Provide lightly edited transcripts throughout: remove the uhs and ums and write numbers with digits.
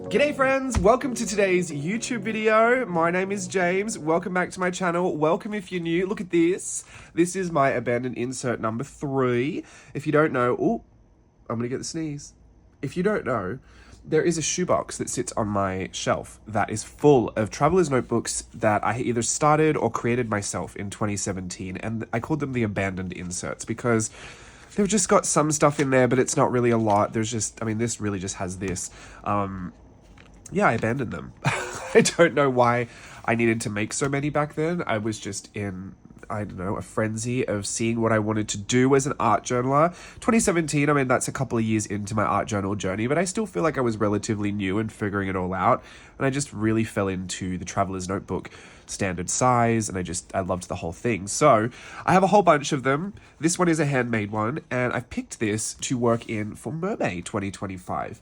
G'day friends, welcome to today's YouTube video. My name is James. Welcome back to my channel. Welcome if you're new. Look at this. This is my abandoned insert number 3. If you don't know, I'm gonna get the sneeze. If you don't know, there is a shoebox that sits on my shelf that is full of traveler's notebooks that I either started or created myself in 2017, and I called them the abandoned inserts because they've just got some stuff in there, but it's not really a lot. There's just, this really just has this. Yeah, I abandoned them. I don't know why I needed to make so many back then. I was just in, a frenzy of seeing what I wanted to do as an art journaler. 2017, that's a couple of years into my art journal journey, but I still feel like I was relatively new and figuring it all out. And I just really fell into the traveler's notebook standard size, and I loved the whole thing. So I have a whole bunch of them. This one is a handmade one, and I've picked this to work in for MerMay 2025.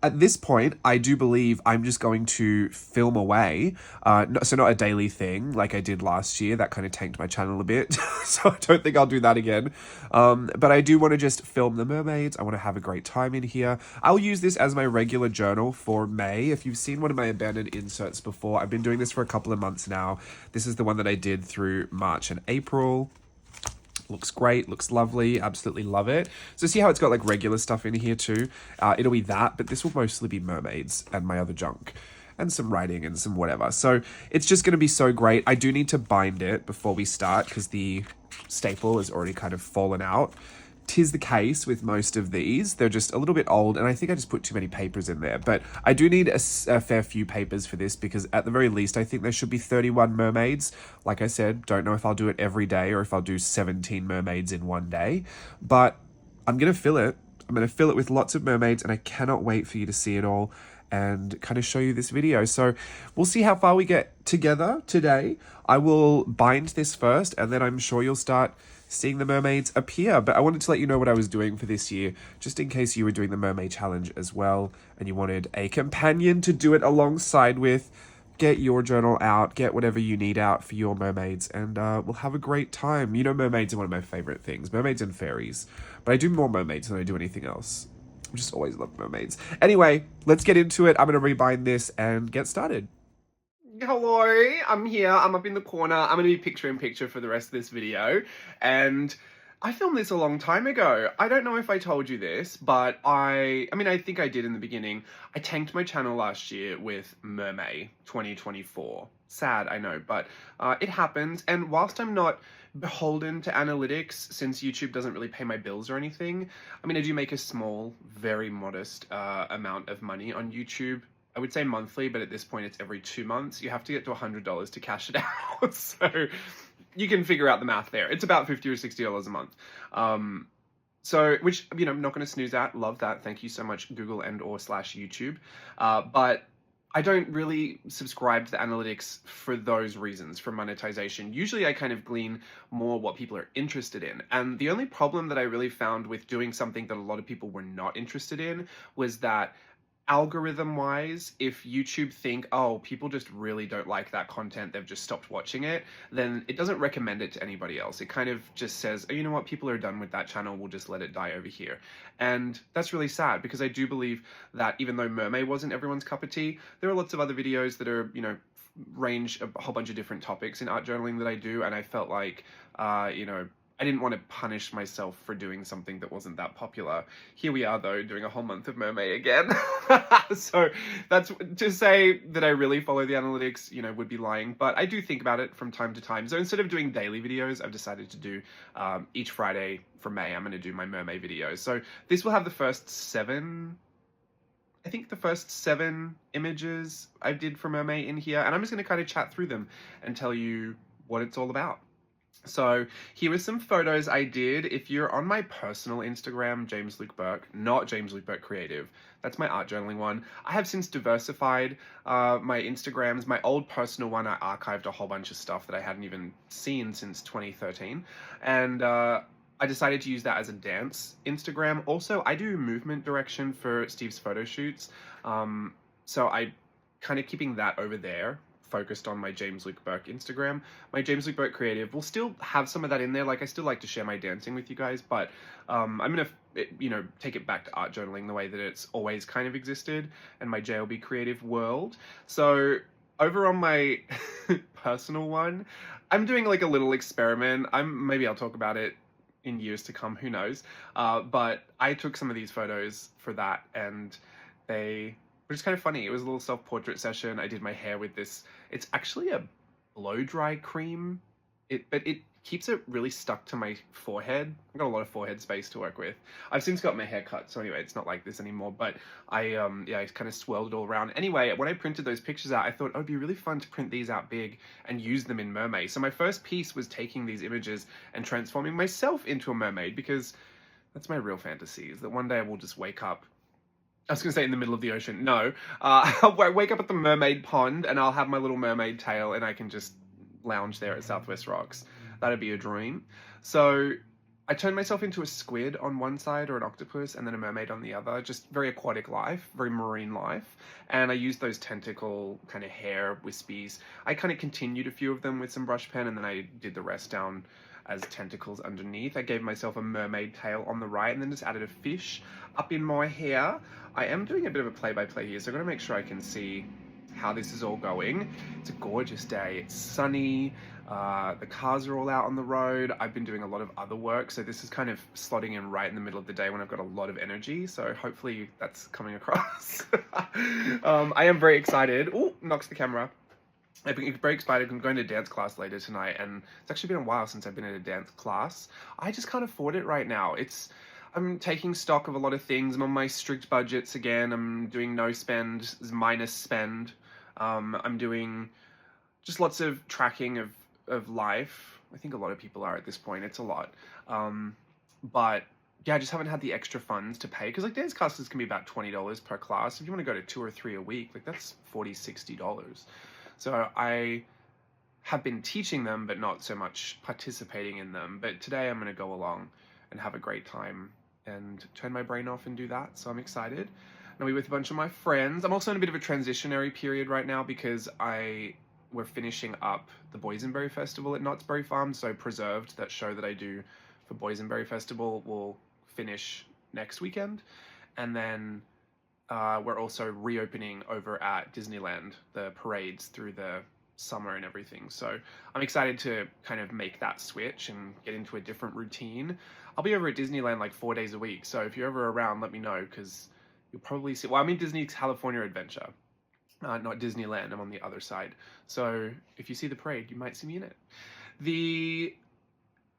At this point, I do believe I'm just going to film away. So not a daily thing like I did last year. That kind of tanked my channel a bit. So I don't think I'll do that again. But I do want to just film the mermaids. I want to have a great time in here. I'll use this as my regular journal for May. If you've seen one of my abandoned inserts before, I've been doing this for a couple of months now. This is the one that I did through March and April. Looks great, looks lovely, absolutely love it. So see how it's got like regular stuff in here too? It'll be that, but this will mostly be mermaids and my other junk and some writing and some whatever. So it's just going to be so great. I do need to bind it before we start because the staple has already kind of fallen out. 'Tis the case with most of these. They're just a little bit old, and I think I just put too many papers in there. But I do need a fair few papers for this because at the very least, I think there should be 31 mermaids. Like I said, don't know if I'll do it every day or if I'll do 17 mermaids in one day. But I'm going to fill it. I'm going to fill it with lots of mermaids, and I cannot wait for you to see it all and kind of show you this video. So we'll see how far we get together today. I will bind this first, and then I'm sure you'll start seeing the mermaids appear. But I wanted to let you know what I was doing for this year, just in case you were doing the mermaid challenge as well and you wanted a companion to do it alongside with. Get your journal out, get whatever you need out for your mermaids, and we'll have a great time. You know, mermaids are one of my favorite things, mermaids and fairies, but I do more mermaids than I do anything else. I just always love mermaids. Anyway, let's get into it. I'm going to rebind this and get started. Hello, I'm here. I'm up in the corner. I'm going to be picture in picture for the rest of this video. And I filmed this a long time ago. I don't know if I told you this, but I think I did in the beginning. I tanked my channel last year with MerMay 2024. Sad, I know, but it happens. And whilst I'm not beholden to analytics, since YouTube doesn't really pay my bills or anything, I do make a small, very modest amount of money on YouTube. I would say monthly, but at this point it's every 2 months. You have to get to $100 to cash it out. So you can figure out the math there. It's about $50 or $60 a month. Which, I'm not going to snooze at. Love that. Thank you so much, Google and/or /YouTube. But I don't really subscribe to the analytics for those reasons, for monetization. Usually I kind of glean more what people are interested in. And the only problem that I really found with doing something that a lot of people were not interested in was that algorithm-wise, if YouTube think, oh, people just really don't like that content, they've just stopped watching it, then it doesn't recommend it to anybody else. It kind of just says, oh, you know what, people are done with that channel, we'll just let it die over here. And that's really sad because I do believe that even though MerMay wasn't everyone's cup of tea, there are lots of other videos that are, range a whole bunch of different topics in art journaling that I do, and I felt like, I didn't want to punish myself for doing something that wasn't that popular. Here we are, though, doing a whole month of MerMay again. So that's to say that I really follow the analytics, would be lying. But I do think about it from time to time. So instead of doing daily videos, I've decided to do each Friday for May, I'm going to do my MerMay videos. So this will have the first 7... I think the first 7 images I did for MerMay in here. And I'm just going to kind of chat through them and tell you what it's all about. So here are some photos I did. If you're on my personal Instagram, James Luke Burke, not James Luke Burke Creative, that's my art journaling one. I have since diversified my Instagrams. My old personal one, I archived a whole bunch of stuff that I hadn't even seen since 2013. And I decided to use that as a dance Instagram. Also, I do movement direction for Steve's photo shoots. So I kind of keeping that over there focused on my James Luke Burke Instagram. My James Luke Burke Creative will still have some of that in there. Like, I still like to share my dancing with you guys, but I'm gonna, take it back to art journaling the way that it's always kind of existed, and my jlbCREATIVE world. So over on my personal one, I'm doing like a little experiment. Maybe I'll talk about it in years to come, who knows. But I took some of these photos for that, and they were just kind of funny. It was a little self-portrait session. I did my hair with this. It's actually a blow-dry cream, but it keeps it really stuck to my forehead. I've got a lot of forehead space to work with. I've since got my hair cut, so anyway, it's not like this anymore, but I kind of swirled it all around. Anyway, when I printed those pictures out, I thought, oh, it'd be really fun to print these out big and use them in MerMay. So my first piece was taking these images and transforming myself into a mermaid, because that's my real fantasy, is that one day I will just wake up, I was going to say in the middle of the ocean. No, I'll wake up at the mermaid pond and I'll have my little mermaid tail and I can just lounge there at Southwest Rocks. That'd be a dream. So I turned myself into a squid on one side, or an octopus, and then a mermaid on the other. Just very aquatic life, very marine life. And I used those tentacle kind of hair wispies. I kind of continued a few of them with some brush pen, and then I did the rest down as tentacles underneath. I gave myself a mermaid tail on the right, and then just added a fish up in my hair. I am doing a bit of a play-by-play here, so I'm going to make sure I can see how this is all going. It's a gorgeous day. It's sunny. The cars are all out on the road. I've been doing a lot of other work, so this is kind of slotting in right in the middle of the day when I've got a lot of energy, so hopefully that's coming across. I am very excited. Oh, knocks the camera. I've been very excited. I'm going to dance class later tonight, and it's actually been a while since I've been at a dance class. I just can't afford it right now. I'm taking stock of a lot of things. I'm on my strict budgets again. I'm doing no spend, minus spend. I'm doing just lots of tracking of life. I think a lot of people are at this point. It's a lot. But yeah, I just haven't had the extra funds to pay, because like dance classes can be about $20 per class. If you want to go to 2 or 3 a week, like that's $40, $60. So I have been teaching them, but not so much participating in them. But today I'm going to go along and have a great time and turn my brain off and do that. So I'm excited. I'll be with a bunch of my friends. I'm also in a bit of a transitionary period right now, because we're finishing up the Boysenberry Festival at Knott's Berry Farm. So Preserved, that show that I do for Boysenberry Festival, will finish next weekend. And then we're also reopening over at Disneyland, the parades through the summer and everything. So I'm excited to kind of make that switch and get into a different routine. I'll be over at Disneyland like 4 days a week. So if you're ever around, let me know, because you'll probably see, well, I'm in Disney California Adventure. Not Disneyland, I'm on the other side. So if you see the parade, you might see me in it. The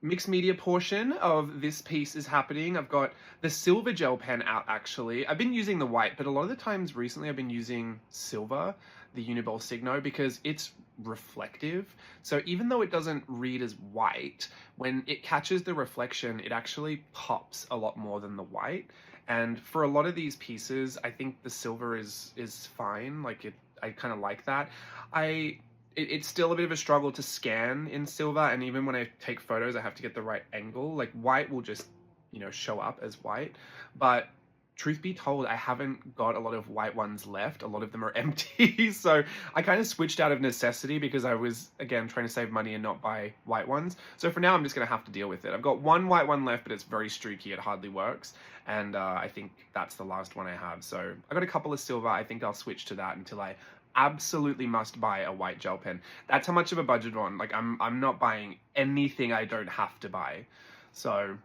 mixed media portion of this piece is happening. I've got the silver gel pen out, actually. I've been using the white, but a lot of the times recently I've been using silver, the Uniball Signo, because it's reflective. So even though it doesn't read as white, when it catches the reflection, it actually pops a lot more than the white. And for a lot of these pieces, I think the silver is fine. Like I kind of like that. It's still a bit of a struggle to scan in silver, and even when I take photos, I have to get the right angle. Like white will just, show up as white. But truth be told, I haven't got a lot of white ones left. A lot of them are empty. So I kind of switched out of necessity, because I was, again, trying to save money and not buy white ones. So for now, I'm just going to have to deal with it. I've got one white one left, but it's very streaky. It hardly works. And I think that's the last one I have. So I got a couple of silver. I think I'll switch to that until I absolutely must buy a white gel pen. That's how much of a budget one. Like I'm not buying anything I don't have to buy. So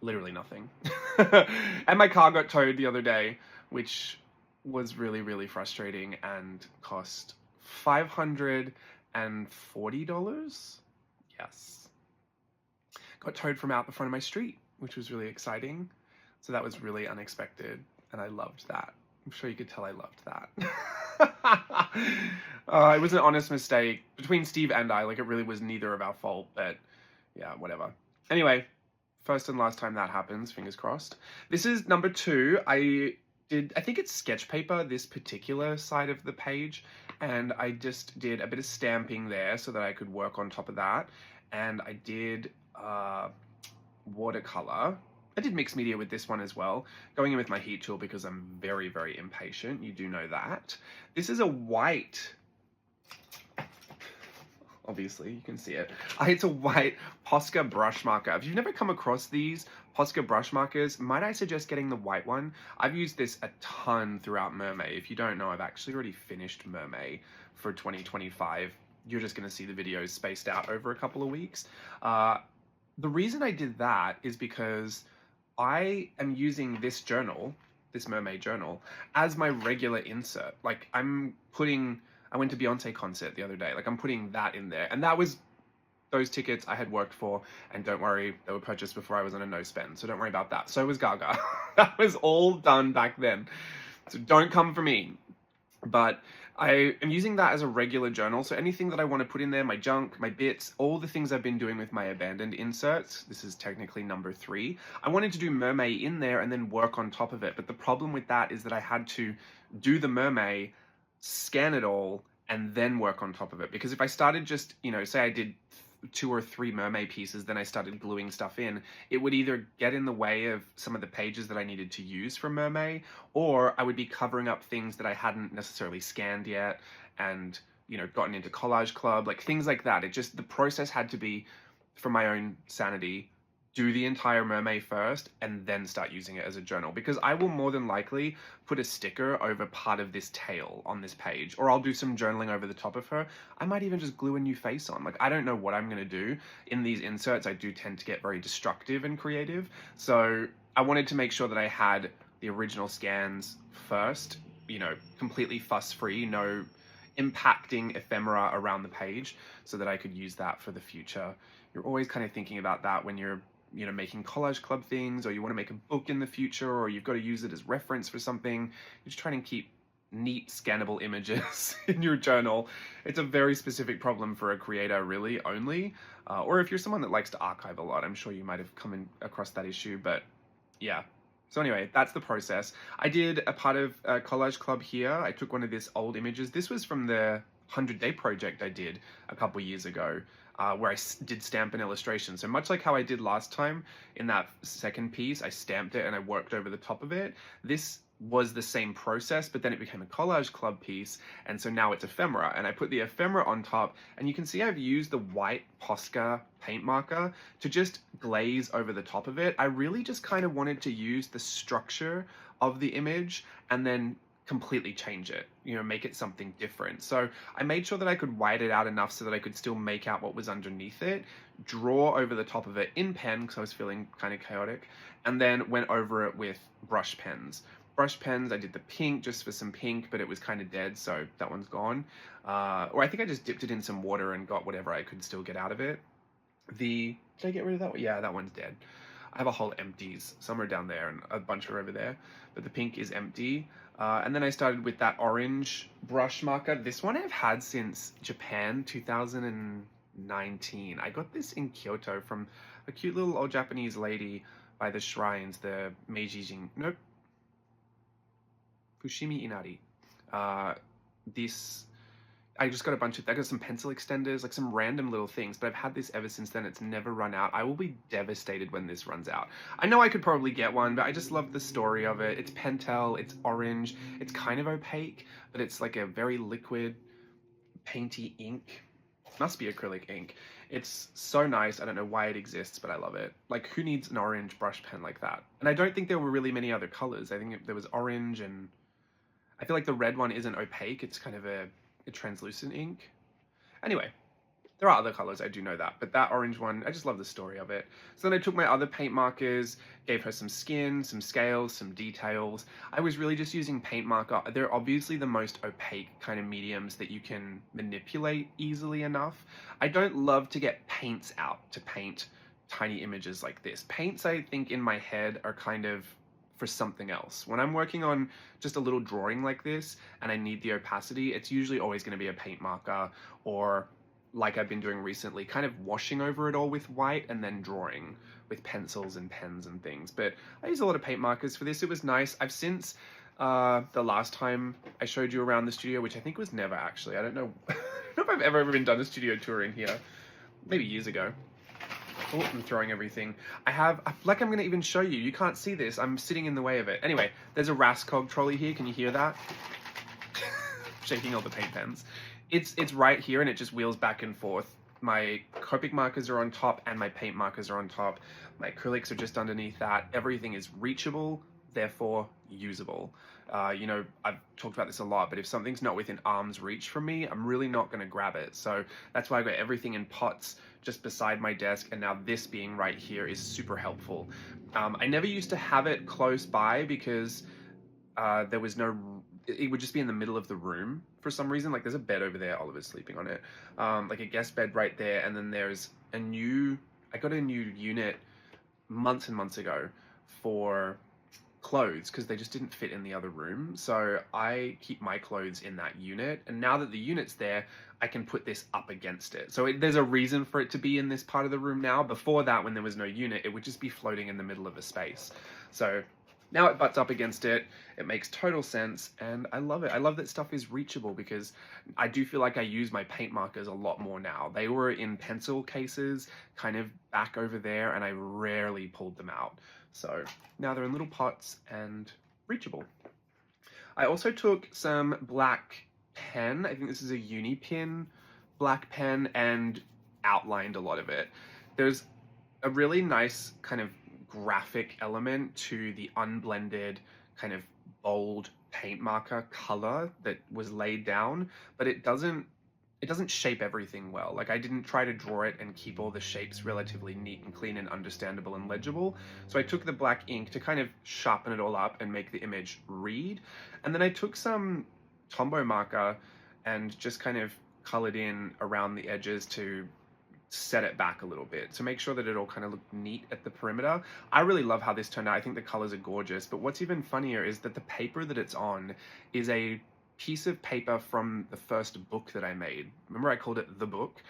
literally nothing. And my car got towed the other day, which was really, really frustrating and cost $540. Yes. Got towed from out the front of my street, which was really exciting. So that was really unexpected, and I loved that. I'm sure you could tell I loved that. It was an honest mistake between Steve and I. Like, it really was neither of our fault, but yeah, whatever. Anyway, first and last time that happens, fingers crossed. This is number 2. I think it's sketch paper, this particular side of the page, and I just did a bit of stamping there so that I could work on top of that. And I did watercolor. I did mixed media with this one as well, going in with my heat tool because I'm very, very impatient. You do know that. This is a white Obviously, you can see it. It's a white Posca brush marker. If you've never come across these Posca brush markers, might I suggest getting the white one? I've used this a ton throughout MerMay. If you don't know, I've actually already finished MerMay for 2025. You're just going to see the videos spaced out over a couple of weeks. The reason I did that is because I am using this journal, this MerMay journal, as my regular insert. Like I went to Beyonce concert the other day. Like I'm putting that in there. And that was those tickets I had worked for. And don't worry, they were purchased before I was on a no spend. So don't worry about that. So was Gaga. That was all done back then. So don't come for me. But I am using that as a regular journal. So anything that I want to put in there, my junk, my bits, all the things I've been doing with my abandoned inserts. This is technically number 3. I wanted to do MerMay in there and then work on top of it. But the problem with that is that I had to do the MerMay, scan it all, and then work on top of it. Because if I started just, say I did 2 or 3 MerMay pieces, then I started gluing stuff in, it would either get in the way of some of the pages that I needed to use for MerMay, or I would be covering up things that I hadn't necessarily scanned yet and, gotten into Collage Club, like things like that. The process had to be, for my own sanity, do the entire MerMay first and then start using it as a journal, because I will more than likely put a sticker over part of this tail on this page, or I'll do some journaling over the top of her. I might even just glue a new face on. Like, I don't know what I'm going to do. In these inserts, I do tend to get very destructive and creative. So I wanted to make sure that I had the original scans first, completely fuss-free, no impacting ephemera around the page, so that I could use that for the future. You're always kind of thinking about that when you're making Collage Club things, or you want to make a book in the future, or you've got to use it as reference for something. You're just trying to keep neat scannable images in your journal. It's a very specific problem for a creator, really, only. Or if you're someone that likes to archive a lot, I'm sure you might have come across that issue, but yeah. So anyway, that's the process. I did a part of Collage Club here. I took one of these old images. This was from the 100-day project I did a couple years ago. Where I did stamp and illustration. So much like how I did last time in that second piece, I stamped it and I worked over the top of it. This was the same process, but then it became a Collage Club piece, and so now it's ephemera. And I put the ephemera on top, and you can see I've used the white Posca paint marker to just glaze over the top of it. I really just kind of wanted to use the structure of the image and then completely change it, make it something different. So I made sure that I could white it out enough so that I could still make out what was underneath it, draw over the top of it in pen, because I was feeling kind of chaotic, and then went over it with brush pens. Brush pens, I did the pink just for some pink, but it was kind of dead, so that one's gone. Or I think I just dipped it in some water and got whatever I could still get out of it. Did I get rid of that one? Yeah, that one's dead. I have a whole empties somewhere down there and a bunch are over there, but the pink is empty. And then I started with that orange brush marker. This one I've had since Japan 2019. I got this in Kyoto from a cute little old Japanese lady by the shrines, the Fushimi Inari. I just got I got some pencil extenders, like some random little things, but I've had this ever since then. It's never run out. I will be devastated when this runs out. I know I could probably get one, but I just love the story of it. It's Pentel, it's orange, it's kind of opaque, but it's like a very liquid, painty ink. Must be acrylic ink. It's so nice. I don't know why it exists, but I love it. Like, who needs an orange brush pen like that? And I don't think there were really many other colors. I think there was orange, and I feel like the red one isn't opaque. It's kind of a translucent ink. Anyway, there are other colors, I do know that, but that orange one, I just love the story of it. So then I took my other paint markers, gave her some skin, some scales, some details. I was really just using paint marker. They're obviously the most opaque kind of mediums that you can manipulate easily enough. I don't love to get paints out to paint tiny images like this. Paints, I think, in my head are kind of for something else. When I'm working on just a little drawing like this and I need the opacity, it's usually always going to be a paint marker, or like I've been doing recently, kind of washing over it all with white and then drawing with pencils and pens and things. But I use a lot of paint markers for this. It was nice. I've since the last time I showed you around the studio, which I think was never actually, I don't know if I've ever been done a studio tour in here, maybe years ago. Oh, I'm throwing everything. I like I'm going to even show you. You can't see this. I'm sitting in the way of it. Anyway, there's a Raskog trolley here. Can you hear that? Shaking all the paint pens. It's right here, and it just wheels back and forth. My Copic markers are on top and my paint markers are on top. My acrylics are just underneath that. Everything is reachable, therefore usable. You know, I've talked about this a lot, but if something's not within arm's reach from me, I'm really not going to grab it. So that's why I got everything in pots just beside my desk, and now this being right here is super helpful. I never used to have it close by because there was no, it would just be in the middle of the room for some reason. Like there's a bed over there, Oliver's sleeping on it, like a guest bed right there, and then there's I got a new unit months and months ago for clothes because they just didn't fit in the other room. So I keep my clothes in that unit, and now that the unit's there, I can put this up against it. So there's a reason for it to be in this part of the room now. Before that, when there was no unit, it would just be floating in the middle of a space. So now it butts up against it. It makes total sense, and I love it. I love that stuff is reachable because I do feel like I use my paint markers a lot more now. They were in pencil cases, kind of back over there, and I rarely pulled them out. So now they're in little pots and reachable. I also took some black pen. I think this is a uni pin black pen, and outlined a lot of it. There's a really nice kind of graphic element to the unblended kind of bold paint marker color that was laid down, but it doesn't shape everything well. Like I didn't try to draw it and keep all the shapes relatively neat and clean and understandable and legible. So I took the black ink to kind of sharpen it all up and make the image read. And then I took some Tombow marker and just kind of colored in around the edges to set it back a little bit to make sure that it all kind of looked neat at the perimeter. I really love how this turned out. I think the colors are gorgeous, but what's even funnier is that the paper that it's on is a piece of paper from the first book that I made. Remember I called it The Book?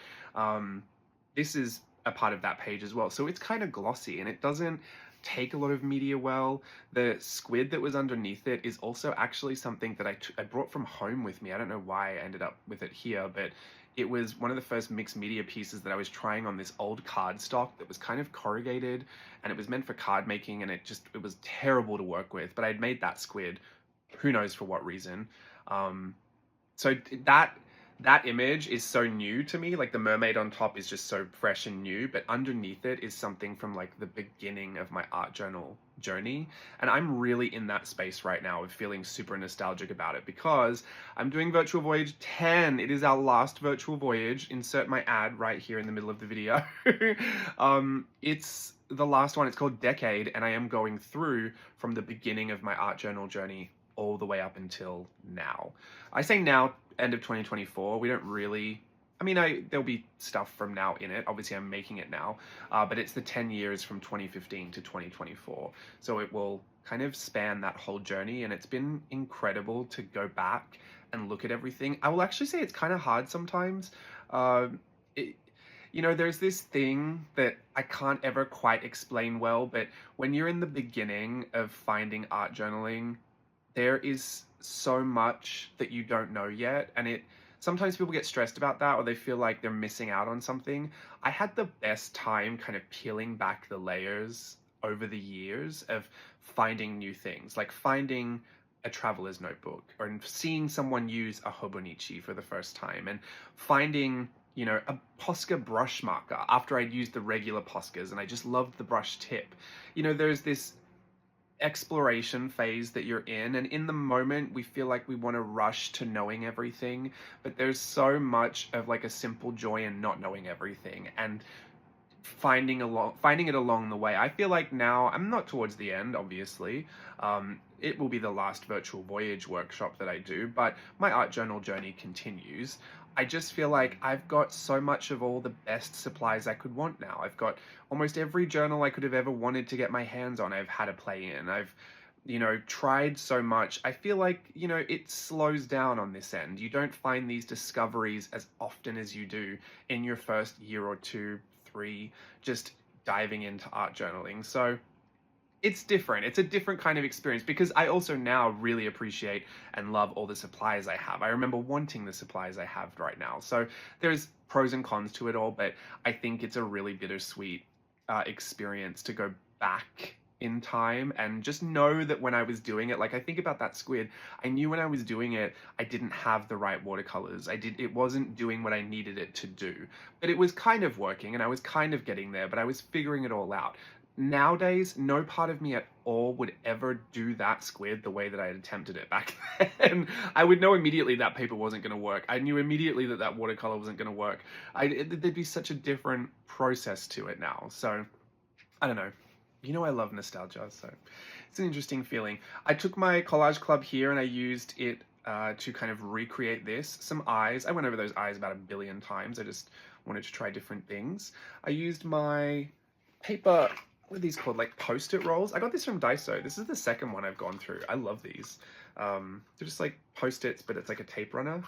This is a part of that page as well. So it's kind of glossy and it doesn't take a lot of media well. The squid that was underneath it is also actually something that I brought from home with me. I don't know why I ended up with it here, but it was one of the first mixed media pieces that I was trying on this old cardstock that was kind of corrugated, and it was meant for card making, and it was terrible to work with, but I'd made that squid, who knows for what reason. So that image is so new to me. Like the mermaid on top is just so fresh and new, but underneath it is something from like the beginning of my art journal journey. And I'm really in that space right now of feeling super nostalgic about it because I'm doing Virtual Voyage 10. It is our last virtual voyage. Insert my ad right here in the middle of the video. It's the last one. It's called Decade, and I am going through from the beginning of my art journal journey all the way up until now. I say now, end of 2024. We don't really, I mean, there'll be stuff from now in it. Obviously, I'm making it now, but it's the 10 years from 2015 to 2024. So it will kind of span that whole journey, and it's been incredible to go back and look at everything. I will actually say it's kind of hard sometimes. You know, there's this thing that I can't ever quite explain well, but when you're in the beginning of finding art journaling, there is so much that you don't know yet, and sometimes people get stressed about that, or they feel like they're missing out on something. I had the best time kind of peeling back the layers over the years of finding new things, like finding a traveler's notebook, or seeing someone use a Hobonichi for the first time, and finding, you know, a Posca brush marker after I'd used the regular Poscas and I just loved the brush tip. You know, there's this exploration phase that you're in, and in the moment we feel like we want to rush to knowing everything, but there's so much of like a simple joy in not knowing everything and finding it along the way. I feel like now I'm not towards the end, obviously. It will be the last virtual voyage workshop that I do, but my art journal journey continues. I just feel like I've got so much of all the best supplies I could want now. I've got almost every journal I could have ever wanted to get my hands on. I've had a play in. I've, you know, tried so much. I feel like, you know, it slows down on this end. You don't find these discoveries as often as you do in your first year or two, 3, just diving into art journaling. So it's different. It's a different kind of experience because I also now really appreciate and love all the supplies I have. I remember wanting the supplies I have right now. So there's pros and cons to it all, but I think it's a really bittersweet experience to go back in time, and just know that when I was doing it, like I think about that squid, I knew when I was doing it, I didn't have the right watercolors. It wasn't doing what I needed it to do, but it was kind of working and I was kind of getting there, but I was figuring it all out. Nowadays, no part of me at all would ever do that squid the way that I had attempted it back then. I would know immediately that paper wasn't going to work. I knew immediately that that watercolor wasn't going to work. There'd be such a different process to it now. So, I don't know. You know I love nostalgia, so it's an interesting feeling. I took my collage club here and I used it to kind of recreate this. Some eyes. I went over those eyes about 1 billion times. I just wanted to try different things. I used my paper, what are these called? Like Post-it rolls. I got this from Daiso. This is the second one I've gone through. I love these. They're just like Post-its, but it's like a tape runner.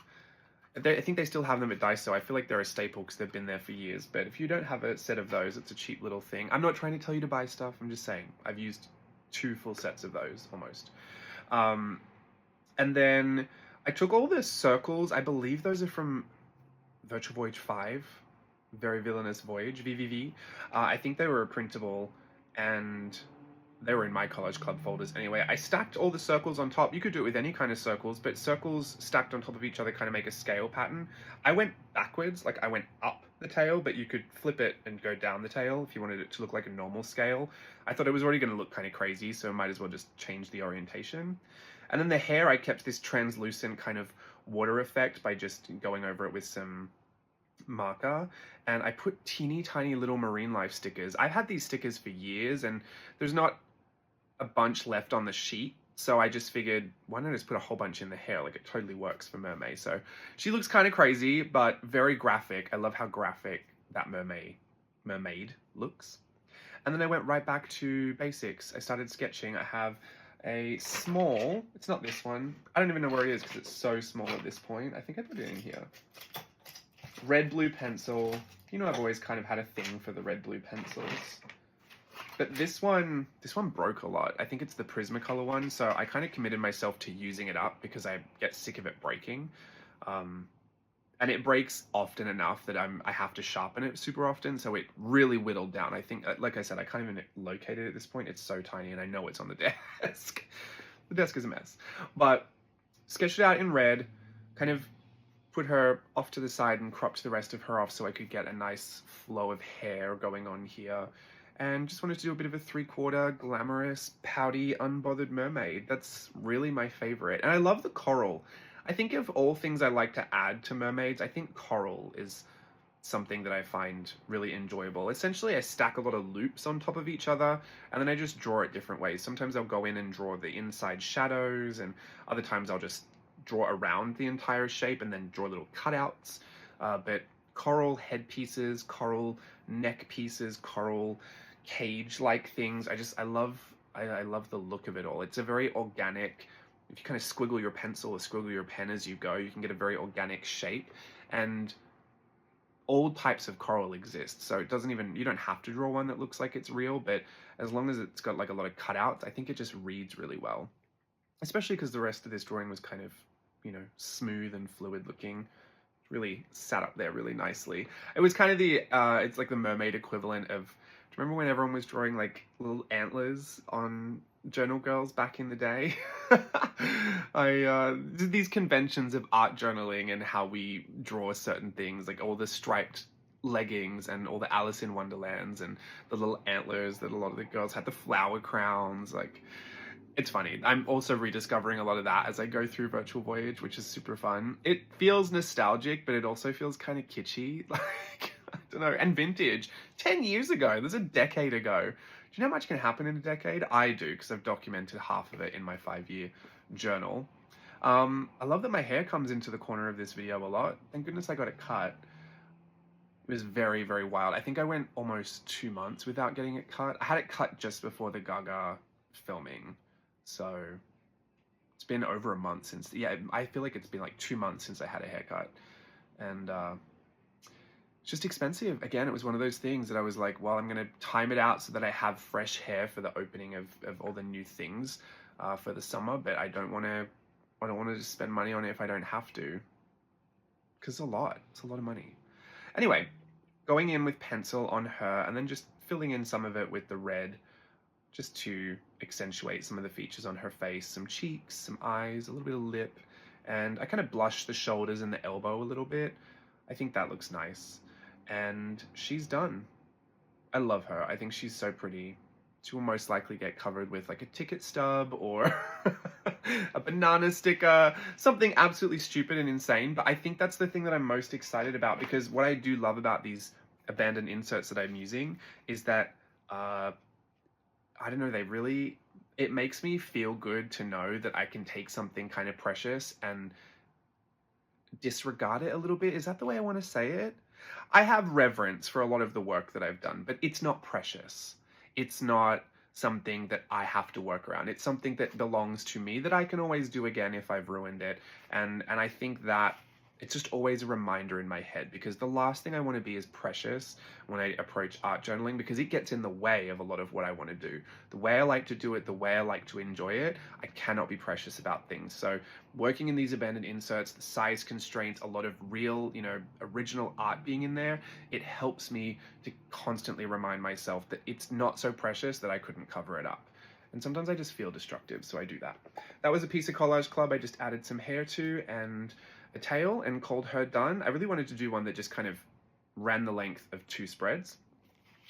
I think they still have them at Daiso. I feel like they're a staple because they've been there for years. But if you don't have a set of those, it's a cheap little thing. I'm not trying to tell you to buy stuff. I'm just saying I've used 2 full sets of those almost. And then I took all the circles. I believe those are from Virtual Voyage 5. Very Villainous Voyage, VVV. I think they were printable and they were in my college club folders anyway. I stacked all the circles on top. You could do it with any kind of circles, but circles stacked on top of each other kind of make a scale pattern. I went backwards, like I went up the tail, but you could flip it and go down the tail if you wanted it to look like a normal scale. I thought it was already going to look kind of crazy, so I might as well just change the orientation. And then the hair, I kept this translucent kind of water effect by just going over it with some marker, and I put teeny tiny little marine life stickers. I've had these stickers for years and there's not a bunch left on the sheet, so I just figured why not just put a whole bunch in the hair? Like it totally works for MerMay. So she looks kind of crazy but very graphic. I love how graphic that mermaid looks. And then I went right back to basics. I started sketching. I have a small, it's not this one, I don't even know where it is because it's so small at this point. I think I put it in here. Red blue pencil. You know, I've always kind of had a thing for the red blue pencils. But this one broke a lot. I think it's the Prismacolor one, so I kind of committed myself to using it up because I get sick of it breaking. And it breaks often enough that I have to sharpen it super often, so it really whittled down. I think, like I said, I can't even locate it at this point. It's so tiny, and I know it's on the desk. The desk is a mess. But sketched it out in red, kind of put her off to the side and cropped the rest of her off so I could get a nice flow of hair going on here. And just wanted to do a bit of a 3/4 glamorous, pouty, unbothered mermaid. That's really my favorite. And I love the coral. I think of all things I like to add to mermaids, I think coral is something that I find really enjoyable. Essentially, I stack a lot of loops on top of each other, and then I just draw it different ways. Sometimes I'll go in and draw the inside shadows, and other times I'll just draw around the entire shape and then draw little cutouts. But coral headpieces, coral neck pieces, coral cage-like things, I love the look of it all. It's a very organic, if you kind of squiggle your pencil or squiggle your pen as you go, you can get a very organic shape. And all types of coral exist, so it doesn't even, you don't have to draw one that looks like it's real, but as long as it's got like a lot of cutouts, I think it just reads really well. Especially because the rest of this drawing was kind of, you know, smooth and fluid looking. Really sat up there really nicely. It was kind of the, it's like the mermaid equivalent of, do you remember when everyone was drawing like little antlers on journal girls back in the day? I did these conventions of art journaling and how we draw certain things, like all the striped leggings and all the Alice in Wonderlands and the little antlers that a lot of the girls had, the flower crowns. Like, it's funny. I'm also rediscovering a lot of that as I go through Virtual Voyage, which is super fun. It feels nostalgic, but it also feels kind of kitschy. Like, I don't know, and vintage. 10 years ago, there's a decade ago. Do you know how much can happen in a decade? I do, because I've documented half of it in my 5-year journal. I love that my hair comes into the corner of this video a lot. Thank goodness I got it cut. It was very, very wild. I think I went almost 2 months without getting it cut. I had it cut just before the Gaga filming. So it's been over a month since, yeah, I feel like it's been like 2 months since I had a haircut. And it's just expensive. Again, it was one of those things that I was like, well, I'm going to time it out so that I have fresh hair for the opening of all the new things for the summer. But I don't want to just spend money on it if I don't have to. Because it's a lot of money. Anyway, going in with pencil on her and then just filling in some of it with the red, just to accentuate some of the features on her face, some cheeks, some eyes, a little bit of lip, and I kind of blushed the shoulders and the elbow a little bit. I think that looks nice. And she's done. I love her. I think she's so pretty. She will most likely get covered with like a ticket stub or a banana sticker, something absolutely stupid and insane. But I think that's the thing that I'm most excited about, because what I do love about these abandoned inserts that I'm using is that, I don't know, it makes me feel good to know that I can take something kind of precious and disregard it a little bit. Is that the way I want to say it? I have reverence for a lot of the work that I've done, but it's not precious. It's not something that I have to work around. It's something that belongs to me that I can always do again if I've ruined it. And I think that it's just always a reminder in my head, because the last thing I want to be is precious when I approach art journaling, because it gets in the way of a lot of what I want to do. The way I like to do it, the way I like to enjoy it, I cannot be precious about things. So working in these abandoned inserts, the size constraints, a lot of real, original art being in there, it helps me to constantly remind myself that it's not so precious that I couldn't cover it up. And sometimes I just feel destructive, so I do that. That was a piece of Collage Club I just added some hair to and a tail and called her done. I really wanted to do one that just kind of ran the length of 2 spreads,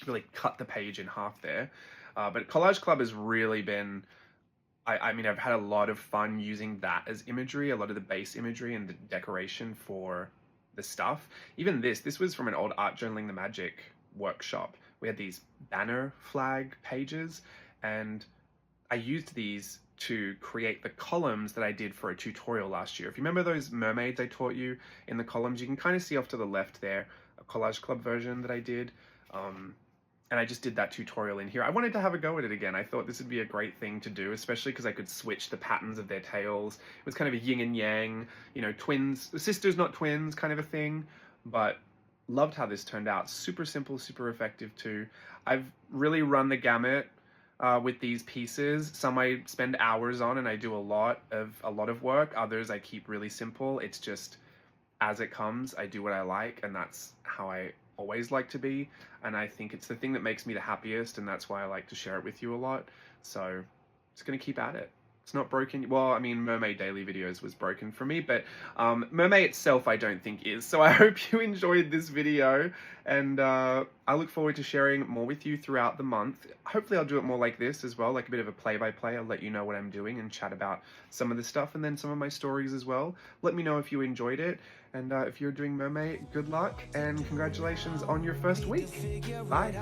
really cut the page in half there. But Collage Club has really been, I mean, I've had a lot of fun using that as imagery, a lot of the base imagery and the decoration for the stuff. Even this was from an old Art Journaling the Magic workshop. We had these banner flag pages, and I used these to create the columns that I did for a tutorial last year. If you remember those mermaids I taught you in the columns, you can kind of see off to the left there, a Collage Club version that I did. And I just did that tutorial in here. I wanted to have a go at it again. I thought this would be a great thing to do, especially because I could switch the patterns of their tails. It was kind of a yin and yang, twins, sisters not twins kind of a thing, but loved how this turned out. Super simple, super effective too. I've really run the gamut with these pieces. Some I spend hours on and I do a lot of work. Others I keep really simple. It's just as it comes. I do what I like, and that's how I always like to be. And I think it's the thing that makes me the happiest, and that's why I like to share it with you a lot. So just gonna keep at it. It's not broken. Well, I mean, MerMay daily videos was broken for me, but MerMay itself I don't think is. So I hope you enjoyed this video, and I look forward to sharing more with you throughout the month. Hopefully I'll do it more like this as well, like a bit of a play-by-play. I'll let you know what I'm doing and chat about some of the stuff, and then some of my stories as well. Let me know if you enjoyed it, and if you're doing MerMay, good luck, and congratulations on your first week. Bye.